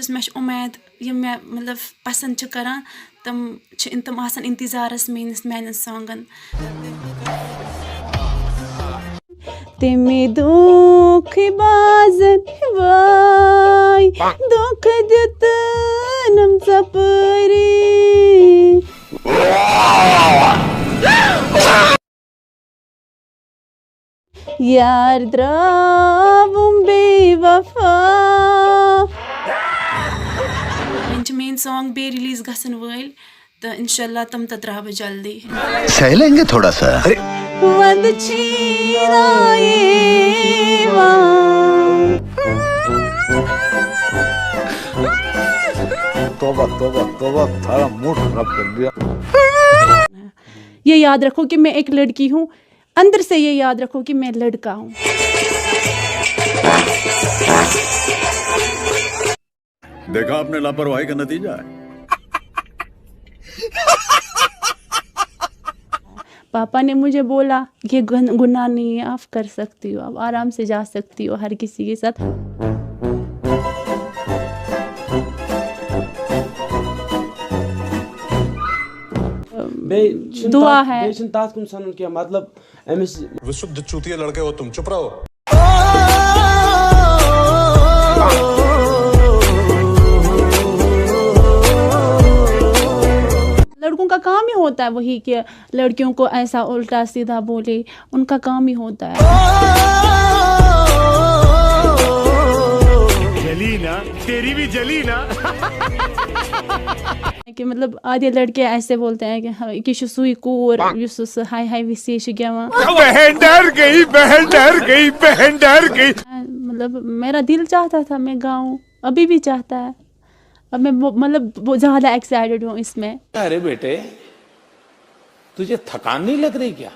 मे उम्मीद यम मे मतलब पसंद करान तम आसान इंतजारस मेन सॉन्गन तिमे दुख बाजन वाई दुख दितनम सपरी यार द्रावुम बेवफा मेन सॉन्ग बे रिलीज गसन वल तो इंशाल्लाह तम तद्रा जल्दी सह लेंगे थोड़ा सा। वंद छीनाए तौबा तौबा तौबा, थारा मूड खराब कर दिया। ये याद रखो कि मैं एक लड़की हूँ, अंदर से ये याद रखो कि मैं लड़का हूँ। देखा आपने लापरवाही का नतीजा है। पापा ने मुझे बोला ये गुनाह नहीं है, आप कर सकती हो, आप आराम से जा सकती हो हर किसी के साथ। दुआ है मतलब विशुद्ध चूतिया लड़के हो तुम, चुप रहो। लड़कों का काम ही होता है वही कि लड़कियों को ऐसा उल्टा सीधा बोले, उनका काम ही होता है। जली ना, तेरी भी जली ना। कि मतलब आधे लड़के ऐसे बोलते हैं कि सुई कोर युस हाय हाय विशेष गेवा, बहन डर गई, बहन डर गई, बहन डर गई। मतलब मेरा दिल चाहता था मैं गाऊं, अभी भी चाहता है। अब मैं मतलब बहुत ज्यादा एक्साइटेड हूँ इसमें। अरे बेटे तुझे थकान नहीं लग रही क्या?